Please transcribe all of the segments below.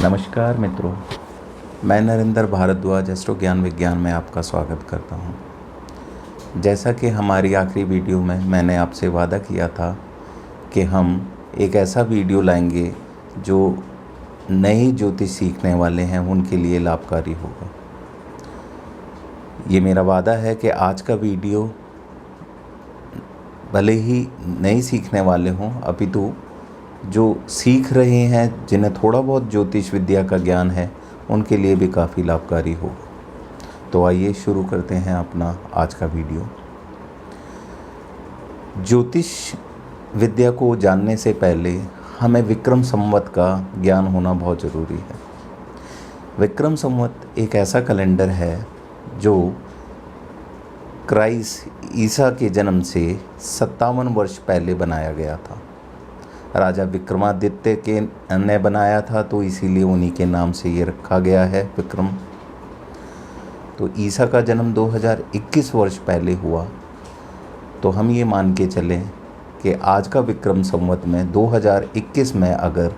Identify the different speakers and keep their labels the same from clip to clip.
Speaker 1: नमस्कार मित्रों, मैं नरेंद्र भारद्वाज एस्ट्रो ज्ञान विज्ञान में आपका स्वागत करता हूं। जैसा कि हमारी आखिरी वीडियो में मैंने आपसे वादा किया था कि हम एक ऐसा वीडियो लाएंगे जो नई ज्योतिष सीखने वाले हैं उनके लिए लाभकारी होगा। ये मेरा वादा है कि आज का वीडियो भले ही नई सीखने वाले हों, अपितु जो सीख रहे हैं, जिन्हें थोड़ा बहुत ज्योतिष विद्या का ज्ञान है, उनके लिए भी काफ़ी लाभकारी होगा। तो आइए शुरू करते हैं अपना आज का वीडियो। ज्योतिष विद्या को जानने से पहले हमें विक्रम संवत का ज्ञान होना बहुत ज़रूरी है। विक्रम संवत एक ऐसा कैलेंडर है जो क्राइस्ट ईसा के जन्म से 57 वर्ष पहले बनाया गया था। राजा विक्रमादित्य के ने बनाया था, तो इसीलिए उन्हीं के नाम से ये रखा गया है विक्रम। तो ईसा का जन्म 2021 वर्ष पहले हुआ, तो हम ये मान के चलें कि आज का विक्रम संवत में 2021 में अगर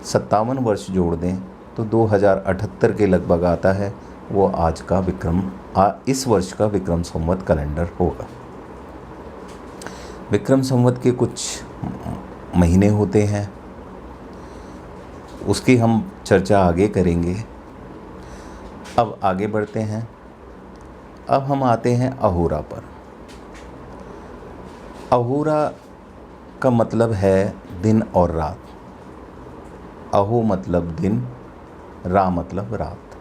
Speaker 1: 57 वर्ष जोड़ दें तो 2078 के लगभग आता है। वो आज का इस वर्ष का विक्रम संवत कैलेंडर होगा। विक्रम संवत के कुछ महीने होते हैं, उसकी हम चर्चा आगे करेंगे। अब आगे बढ़ते हैं। अब हम आते हैं अहोरा पर। अहोरा का मतलब है दिन और रात। अहो मतलब दिन, रा मतलब रात।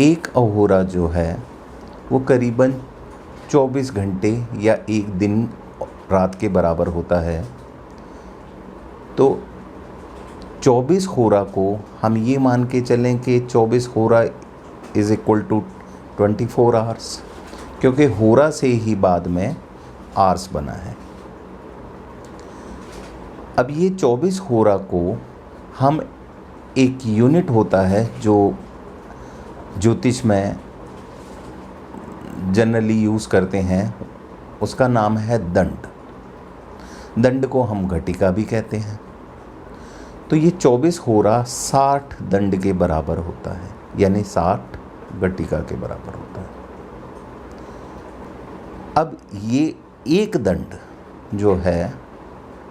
Speaker 1: एक अहोरा जो है वो करीबन 24 घंटे या एक दिन रात के बराबर होता है। तो 24 होरा को हम ये मान के चलें कि 24 होरा इज़ इक्वल टू 24 आवर्स, क्योंकि होरा से ही बाद में आवर्स बना है। अब ये 24 होरा को हम एक यूनिट होता है जो ज्योतिष में जनरली यूज़ करते हैं, उसका नाम है दंड। दंड को हम घटिका भी कहते हैं। तो ये 24 होरा 60 दंड के बराबर होता है, यानी 60 घटिका के बराबर होता है। अब ये एक दंड जो है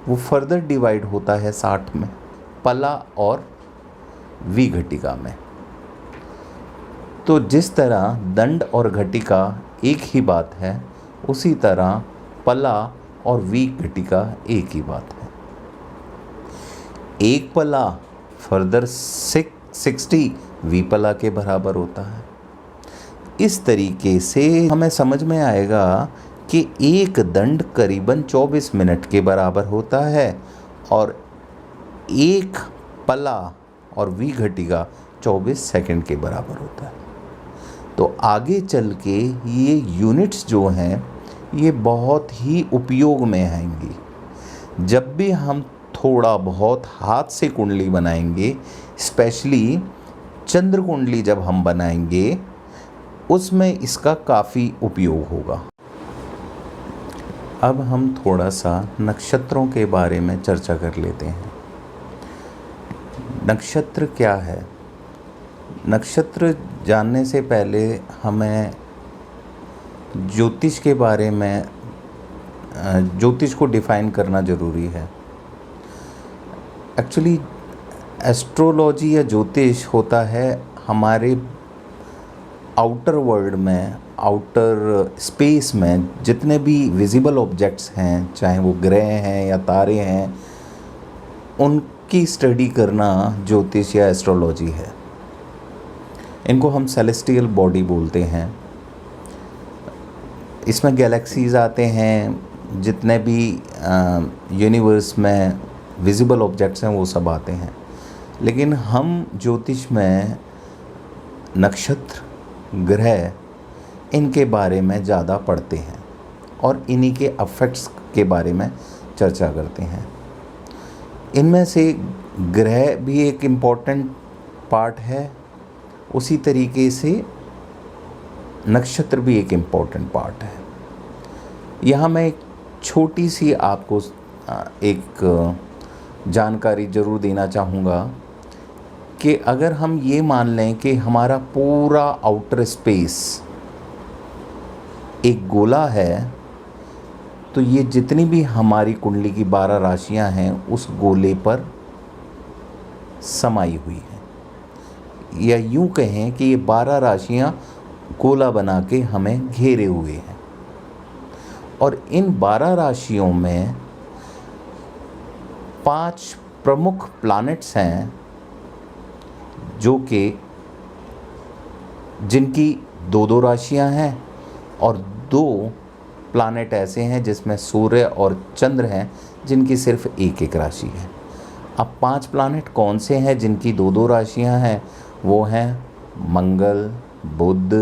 Speaker 1: वो फर्दर डिवाइड होता है 60 में, पला और विघटिका में। तो जिस तरह दंड और घटिका एक ही बात है, उसी तरह पला और विघटिका एक ही बात है। एक पला फर्दर 60 विपला के बराबर होता है। इस तरीके से हमें समझ में आएगा कि एक दंड करीबन 24 मिनट के बराबर होता है और एक पला और विघटिका 24 सेकंड के बराबर होता है। तो आगे चल के ये यूनिट्स जो हैं ये बहुत ही उपयोग में आएंगी। जब भी हम थोड़ा बहुत हाथ से कुंडली बनाएंगे, स्पेशली चंद्र कुंडली जब हम बनाएंगे, उसमें इसका काफ़ी उपयोग होगा। अब हम थोड़ा सा नक्षत्रों के बारे में चर्चा कर लेते हैं। नक्षत्र क्या है? नक्षत्र जानने से पहले हमें ज्योतिष के बारे में, ज्योतिष को डिफ़ाइन करना ज़रूरी है। एक्चुअली एस्ट्रोलॉजी या ज्योतिष होता है हमारे आउटर वर्ल्ड में, आउटर स्पेस में जितने भी विजिबल ऑब्जेक्ट्स हैं, चाहे वो ग्रह हैं या तारे हैं, उनकी स्टडी करना ज्योतिष या एस्ट्रोलॉजी है। इनको हम सेलेस्टियल बॉडी बोलते हैं। इसमें गैलेक्सीज़ आते हैं, जितने भी यूनिवर्स में विजिबल ऑब्जेक्ट्स हैं वो सब आते हैं। लेकिन हम ज्योतिष में नक्षत्र, ग्रह, इनके बारे में ज़्यादा पढ़ते हैं और इन्हीं के अफेक्ट्स के बारे में चर्चा करते हैं। इनमें से ग्रह भी एक इम्पॉर्टेंट पार्ट है, उसी तरीके से नक्षत्र भी एक इम्पॉर्टेंट पार्ट है। यहाँ मैं एक छोटी सी आपको एक जानकारी ज़रूर देना चाहूँगा कि अगर हम ये मान लें कि हमारा पूरा आउटर स्पेस एक गोला है, तो ये जितनी भी हमारी कुंडली की 12 राशियां हैं उस गोले पर समाई हुई हैं, या यूं कहें कि ये 12 राशियां गोला बना के हमें घेरे हुए हैं। और इन 12 राशियों में 5 प्रमुख प्लैनेट्स हैं जो कि जिनकी 2-2 राशियां हैं, और 2 प्लैनेट ऐसे हैं जिसमें सूर्य और चंद्र हैं जिनकी सिर्फ 1-1 राशि है। अब 5 प्लैनेट कौन से हैं जिनकी 2-2 राशियां हैं? वो हैं मंगल, बुध,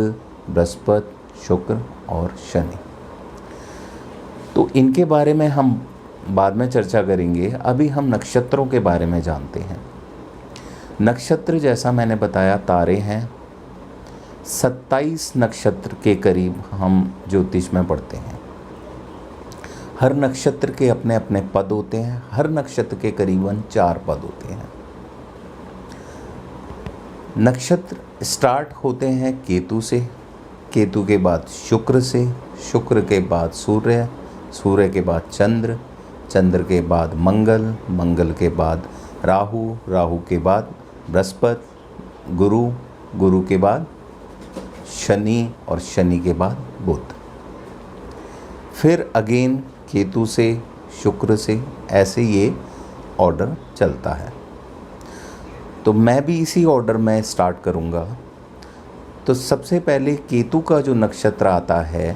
Speaker 1: बृहस्पति, शुक्र और शनि। तो इनके बारे में हम बाद में चर्चा करेंगे। अभी हम नक्षत्रों के बारे में जानते हैं। नक्षत्र, जैसा मैंने बताया, तारे हैं। 27 नक्षत्र के करीब हम ज्योतिष में पढ़ते हैं। हर नक्षत्र के अपने अपने पद होते हैं। हर नक्षत्र के करीबन 4 पद होते हैं। नक्षत्र स्टार्ट होते हैं केतु से, केतु के बाद शुक्र से, शुक्र के बाद सूर्य, सूर्य के बाद चंद्र, चंद्र के बाद मंगल, मंगल के बाद राहु, राहु के बाद बृहस्पति, गुरु, गुरु के बाद शनि और शनि के बाद बुध। फिर अगेन केतु से, शुक्र से, ऐसे ये ऑर्डर चलता है। तो मैं भी इसी ऑर्डर में स्टार्ट करूँगा। तो सबसे पहले केतु का जो नक्षत्र आता है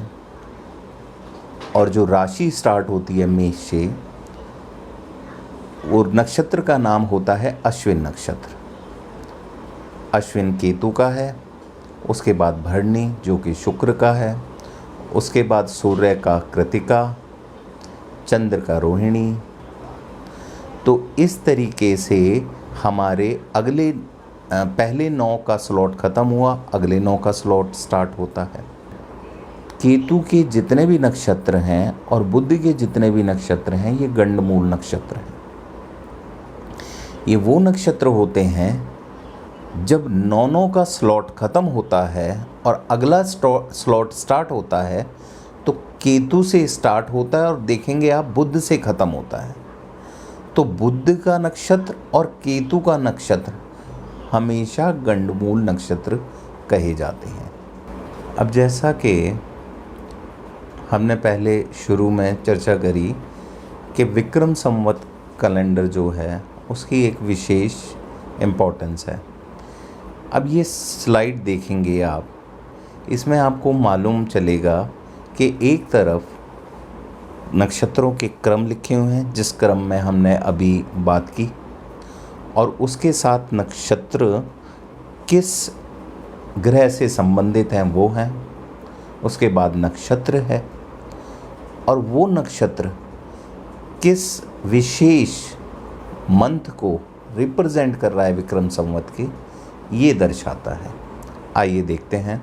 Speaker 1: और जो राशि स्टार्ट होती है मेष से, वो नक्षत्र का नाम होता है अश्विन नक्षत्र। अश्विन केतु का है, उसके बाद भरणी जो कि शुक्र का है, उसके बाद सूर्य का कृतिका, चंद्र का रोहिणी। तो इस तरीके से हमारे अगले पहले 9 का स्लॉट ख़त्म हुआ, अगले 9 का स्लॉट स्टार्ट होता है। केतु के जितने भी नक्षत्र हैं और बुध के जितने भी नक्षत्र हैं, ये गंडमूल नक्षत्र हैं। ये वो नक्षत्र होते हैं जब 9 का स्लॉट ख़त्म होता है और अगला स्लॉट स्टार्ट होता है, तो केतु से स्टार्ट होता है और देखेंगे आप बुध से ख़त्म होता है। तो बुध का नक्षत्र और केतु का नक्षत्र हमेशा गंडमूल नक्षत्र कहे जाते हैं। अब जैसा कि हमने पहले शुरू में चर्चा करी कि विक्रम संवत कैलेंडर जो है उसकी एक विशेष इम्पोर्टेंस है। अब ये स्लाइड देखेंगे आप, इसमें आपको मालूम चलेगा कि एक तरफ नक्षत्रों के क्रम लिखे हुए हैं जिस क्रम में हमने अभी बात की, और उसके साथ नक्षत्र किस ग्रह से संबंधित हैं वो हैं। उसके बाद नक्षत्र है और वो नक्षत्र किस विशेष मंथ को रिप्रेजेंट कर रहा है विक्रम संवत के, ये दर्शाता है। आइए देखते हैं।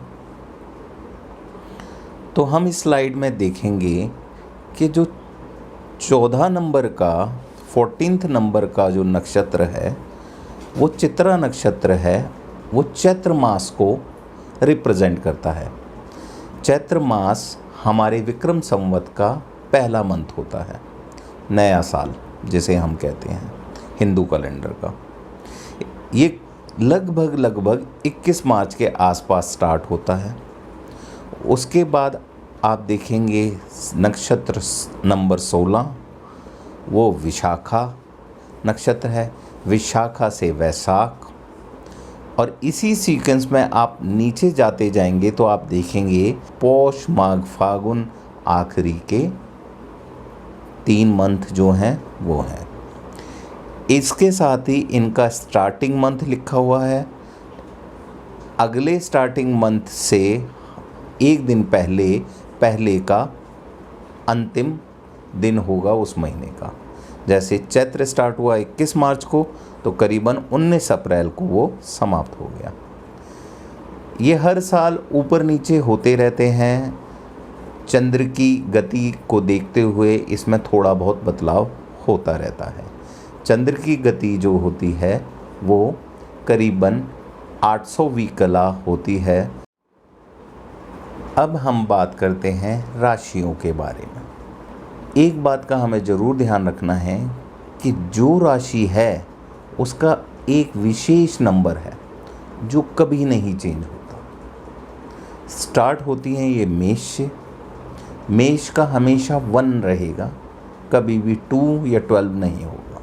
Speaker 1: तो हम इस स्लाइड में देखेंगे कि जो 14 नंबर का 14th नंबर का जो नक्षत्र है वो चित्रा नक्षत्र है। वो चैत्र मास को रिप्रेजेंट करता है। चैत्र मास हमारे विक्रम संवत का पहला मंथ होता है, नया साल जिसे हम कहते हैं हिंदू कैलेंडर का। ये लगभग 21 मार्च के आसपास स्टार्ट होता है। उसके बाद आप देखेंगे नक्षत्र नंबर 16, वो विशाखा नक्षत्र है। विशाखा से वैशाख, और इसी सीक्वेंस में आप नीचे जाते जाएंगे तो आप देखेंगे पौष, माघ, फागुन, आखिरी के 3 मंथ जो हैं वो हैं। इसके साथ ही इनका स्टार्टिंग मंथ लिखा हुआ है। अगले स्टार्टिंग मंथ से एक दिन पहले का अंतिम दिन होगा उस महीने का। जैसे चैत्र स्टार्ट हुआ 21 मार्च को, तो करीबन 19 अप्रैल को वो समाप्त हो गया। ये हर साल ऊपर नीचे होते रहते हैं। चंद्र की गति को देखते हुए इसमें थोड़ा बहुत बदलाव होता रहता है। चंद्र की गति जो होती है वो करीबन 800वीं कला होती है। अब हम बात करते हैं राशियों के बारे में। एक बात का हमें ज़रूर ध्यान रखना है कि जो राशि है उसका एक विशेष नंबर है जो कभी नहीं चेंज होता। स्टार्ट होती हैं ये मेष से। मेष का हमेशा 1 रहेगा, कभी भी 2 या 12 नहीं होगा।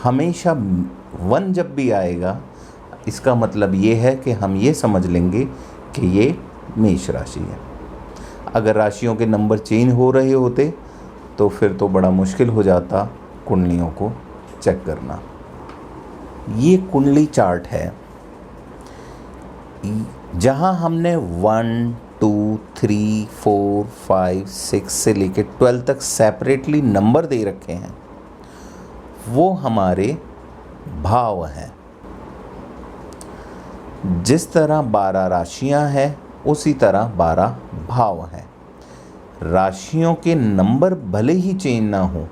Speaker 1: हमेशा 1 जब भी आएगा इसका मतलब ये है कि हम ये समझ लेंगे कि ये मेष राशि है। अगर राशियों के नंबर चेंज हो रहे होते तो फिर तो बड़ा मुश्किल हो जाता कुंडलियों को चेक करना। ये कुंडली चार्ट है जहां हमने 1, 2, 3, 4, 5, 6 से लेकर 12 तक सेपरेटली नंबर दे रखे हैं, वो हमारे भाव हैं। जिस तरह 12 राशियां हैं उसी तरह 12 भाव हैं। राशियों के नंबर भले ही चेंज ना हो,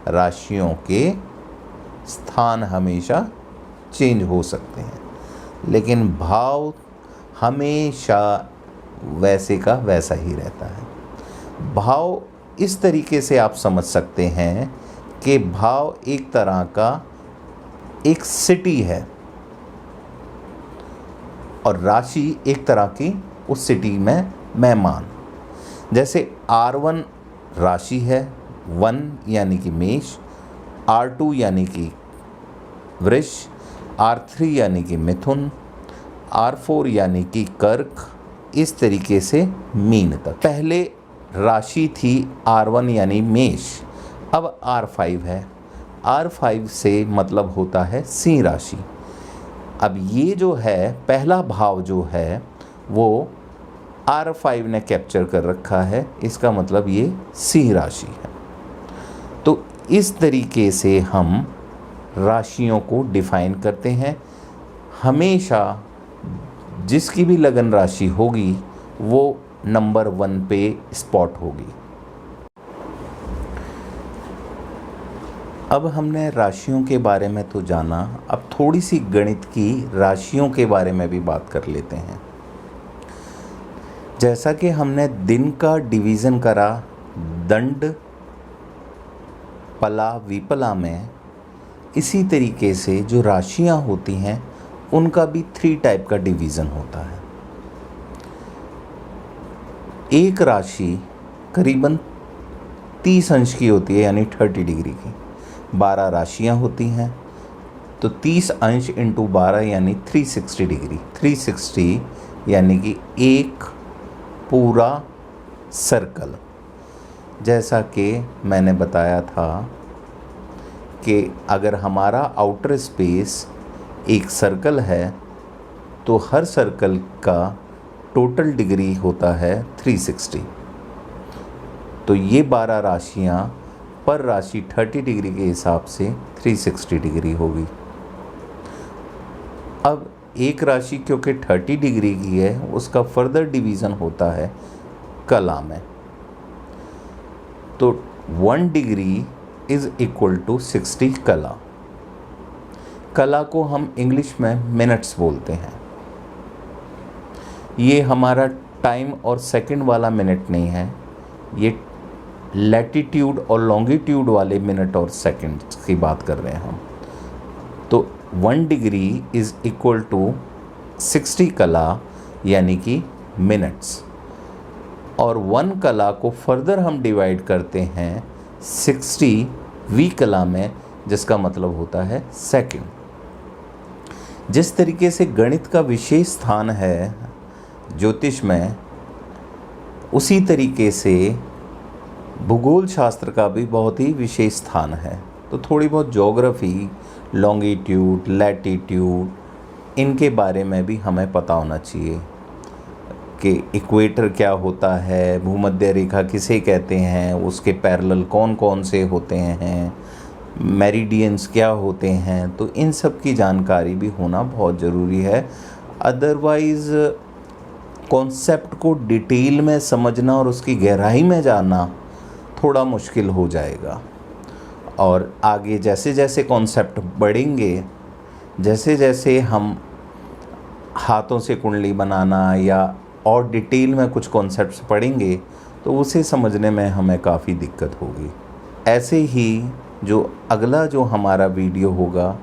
Speaker 1: राशियों के स्थान हमेशा चेंज हो सकते हैं, लेकिन भाव हमेशा वैसे का वैसा ही रहता है। भाव इस तरीके से आप समझ सकते हैं कि भाव एक तरह का एक सिटी है और राशि एक तरह की उस सिटी में मेहमान। जैसे R1 राशि है, 1 यानी कि मेष, R2 यानी कि वृष, R3 यानी कि मिथुन, R4 यानी कि कर्क, इस तरीके से मीन तक। पहले राशि थी R1 यानी मेष, अब R5 है। R5 से मतलब होता है सिंह राशि। अब ये जो है पहला भाव जो है वो R5 ने कैप्चर कर रखा है, इसका मतलब ये सिंह राशि है। तो इस तरीके से हम राशियों को डिफाइन करते हैं। हमेशा जिसकी भी लगन राशि होगी वो नंबर 1 पे स्पॉट होगी। अब हमने राशियों के बारे में तो जाना, अब थोड़ी सी गणित की राशियों के बारे में भी बात कर लेते हैं। जैसा कि हमने दिन का डिवीज़न करा दंड, पला, विपला में, इसी तरीके से जो राशियां होती हैं उनका भी 3 टाइप का डिवीज़न होता है। एक राशि करीबन 30 अंश की होती है, यानी 30 डिग्री की। 12 राशियां होती हैं तो 30 अंश इंटू 12 यानी 360 डिग्री। 360 यानी कि एक पूरा सर्कल। जैसा कि मैंने बताया था कि अगर हमारा आउटर स्पेस एक सर्कल है तो हर सर्कल का टोटल डिग्री होता है 360। तो ये 12 राशियां पर राशि 30 डिग्री के हिसाब से 360 डिग्री होगी। अब एक राशि क्योंकि 30 डिग्री की है उसका फर्दर डिवीज़न होता है कला में। तो 1 डिग्री इज़ इक्वल टू 60 कला। कला को हम इंग्लिश में मिनट्स बोलते हैं। ये हमारा टाइम और सेकंड वाला मिनट नहीं है, ये लैटिट्यूड और लॉन्गिट्यूड वाले मिनट और सेकंड की बात कर रहे हैं हम। तो 1 डिग्री इज़ इक्वल टू 60 कला यानी कि मिनट्स, और 1 कला को फर्दर हम डिवाइड करते हैं 60वीं कला में, जिसका मतलब होता है सेकंड। जिस तरीके से गणित का विशेष स्थान है ज्योतिष में, उसी तरीके से भूगोल शास्त्र का भी बहुत ही विशेष स्थान है। तो थोड़ी बहुत ज्योग्राफी, लॉन्गिट्यूड, लैटिट्यूड, इनके बारे में भी हमें पता होना चाहिए कि इक्वेटर क्या होता है, भूमध्य रेखा किसे कहते हैं, उसके पैरेलल कौन कौन से होते हैं, मेरिडियंस क्या होते हैं। तो इन सब की जानकारी भी होना बहुत ज़रूरी है। अदरवाइज़ कॉन्सेप्ट को डिटेल में समझना और उसकी गहराई में जाना थोड़ा मुश्किल हो जाएगा। और आगे जैसे जैसे कॉन्सेप्ट बढ़ेंगे जैसे जैसे हम हाथों से कुंडली बनाना या और डिटेल में कुछ कॉन्सेप्ट्स पढ़ेंगे तो उसे समझने में हमें काफ़ी दिक्कत होगी। ऐसे ही जो अगला जो हमारा वीडियो होगा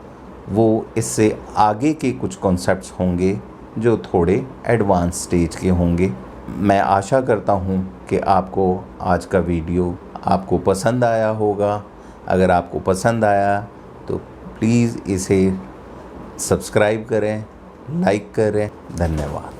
Speaker 1: वो इससे आगे के कुछ कॉन्सेप्ट्स होंगे जो थोड़े एडवांस स्टेज के होंगे। मैं आशा करता हूँ कि आपको आज का वीडियो आपको पसंद आया होगा। अगर आपको पसंद आया तो प्लीज़ इसे सब्सक्राइब करें, लाइक करें। धन्यवाद।